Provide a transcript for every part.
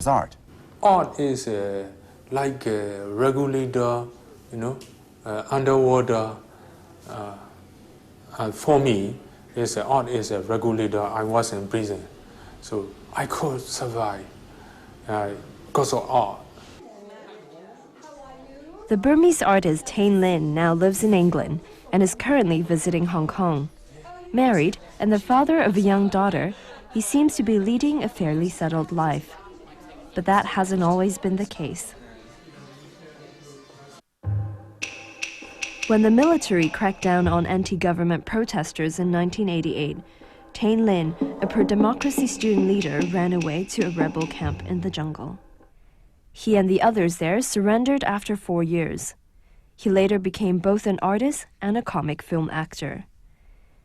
art? Art is like a regulator, underwater. For me, art is a regulator. I was in prison, so I could survive because of art. The Burmese artist Htein Lin now lives in England and is currently visiting Hong Kong. Married and the father of a young daughter, he seems to be leading a fairly settled life. But that hasn't always been the case. When the military cracked down on anti-government protesters in 1988, Htein Lin, a pro-democracy student leader, ran away to a rebel camp in the jungle. He and the others there surrendered after 4 years. He later became both an artist and a comic film actor.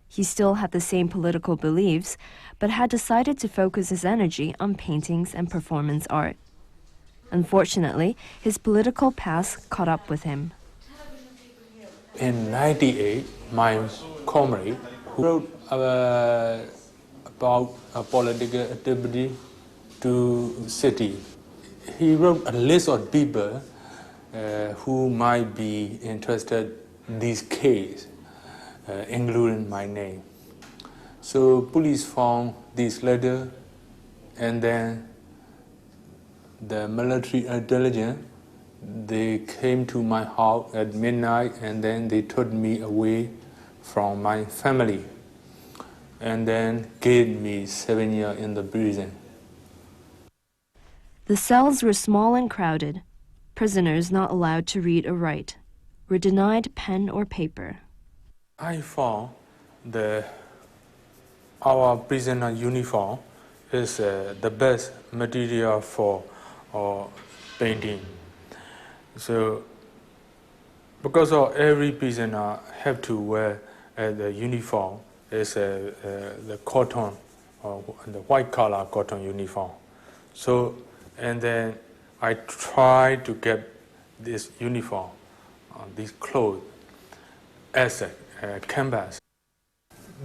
He still had the same political beliefs, but had decided to focus his energy on paintings and performance art. Unfortunately, his political past caught up with him. In '98, my comrade who wrote about political activity to city, he wrote a list of people who might be interested in this case, including my name. So police found this letter, and then the military intelligence, they came to my house at midnight, and then they took me away from my family, and then gave me 7 years in the prison. The cells were small and crowded. Prisoners not allowed to read or write were denied pen or paper. I found our prisoner uniform is the best material for painting. So, because of every prisoner have to wear the uniform, is the cotton, the white color cotton uniform. So, and then I try to get this uniform, these clothes, as a canvas.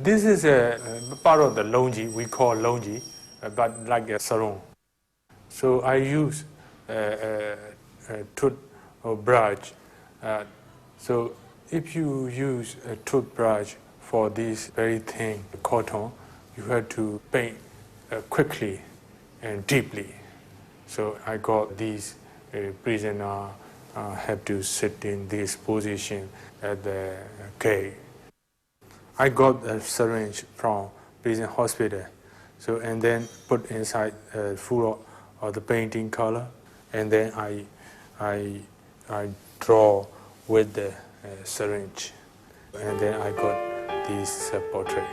This is a part of the longi, we call longi, but like a sarong. So I use a toothbrush. So if you use a toothbrush for this very thin cotton, you have to paint quickly and deeply. So I got these prisoners have to sit in this position at the gate. I got a syringe from prison hospital, so and then put inside full of the painting color, and then I draw with the syringe, and then I got this portrait.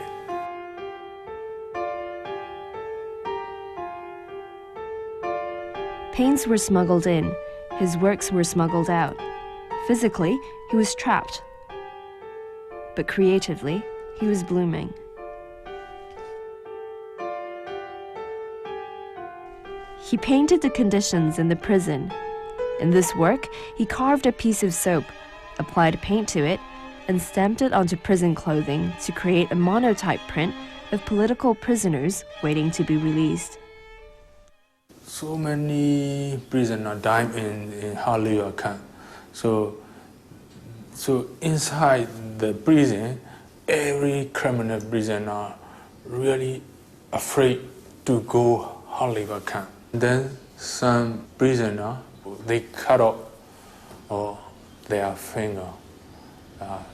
Paints were smuggled in, his works were smuggled out. Physically, he was trapped. But creatively, he was blooming. He painted the conditions in the prison. In this work, he carved a piece of soap, applied paint to it, and stamped it onto prison clothing to create a monotype print of political prisoners waiting to be released. So many prisoners died in Haliwa camp. So inside the prison, every criminal prisoner really afraid to go Haliwa camp. Then some prisoner, they cut off their finger,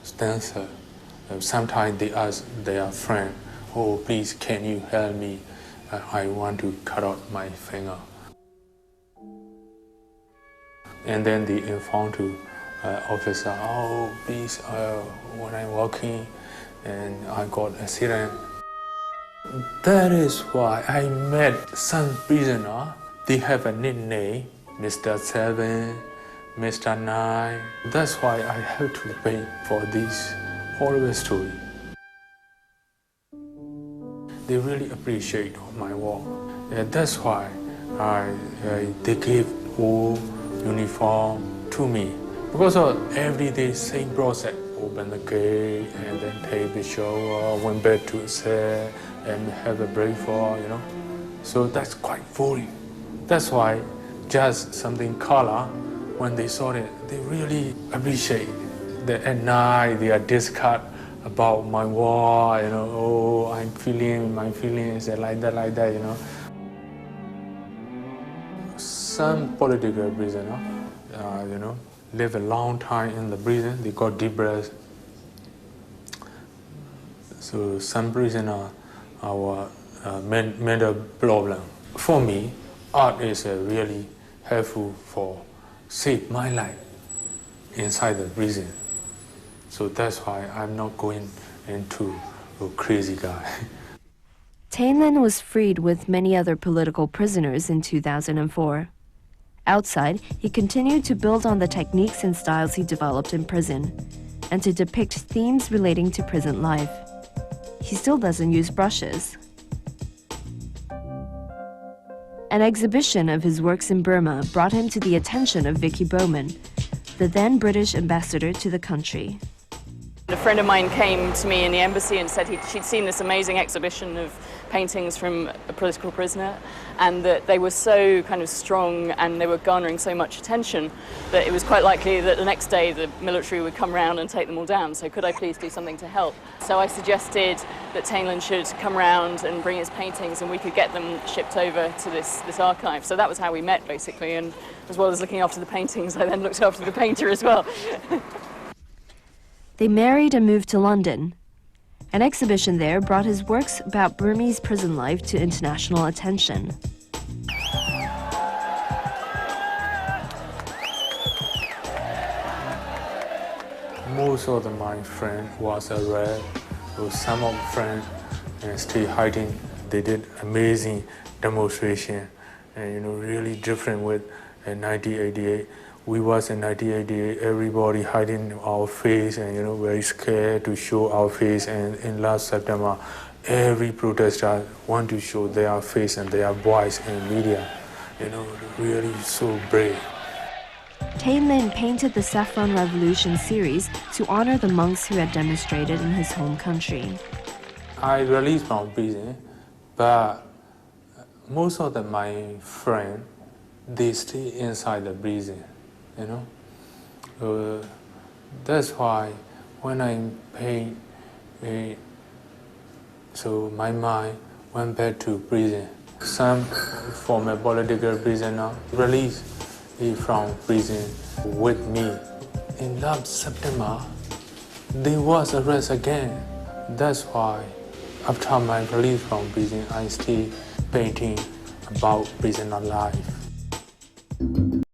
stencil. Sometimes they ask their friend, "Oh, please, can you help me? I want to cut off my finger." And then they inform to officer, "Oh, please, when I'm walking and I got accident." That is why I met some prisoner. They have a nickname, Mr. 7, Mr. 9. That's why I have to pay for this horrible story. They really appreciate my work. That's why they gave all uniform to me. Because of every day same process. Open the gate and then take the shower, went back to cell and have a breakfast, So that's quite boring. That's why just something color, when they saw it, they really appreciate that at night they are discussed about my war, oh, I'm feeling, my feelings are like that, Some political prisoner, live a long time in the prison, they got depressed. So some prisoner our mental problem. For me, art is really helpful for save my life inside the prison. So that's why I'm not going into a crazy guy. Htein Lin was freed with many other political prisoners in 2004. Outside, he continued to build on the techniques and styles he developed in prison, and to depict themes relating to prison life. He still doesn't use brushes. An exhibition of his works in Burma brought him to the attention of Vicky Bowman, the then British ambassador to the country. A friend of mine came to me in the embassy and said she'd seen this amazing exhibition of paintings from a political prisoner, and that they were so kind of strong and they were garnering so much attention that it was quite likely that the next day the military would come round and take them all down. So could I please do something to help? So I suggested that Htein Lin should come round and bring his paintings and we could get them shipped over to this archive. So that was how we met, basically, and as well as looking after the paintings, I then looked after the painter as well. They married and moved to London. An exhibition there brought his works about Burmese prison life to international attention. Most of my friends was arrested, so some of friends stay hiding. They did amazing demonstration, and really different with 1988. We was in 1988, everybody hiding our face and very scared to show our face. And in last September, every protester want to show their face and their voice in media. Really so brave. Htein Lin painted the Saffron Revolution series to honor the monks who had demonstrated in his home country. I released from prison, but most of my friends, they stay inside the prison. That's why when I paint, so my mind went back to prison. Some former political prisoner released from prison with me. In last September, they was arrested again. That's why after my release from prison, I still painting about prisoner life.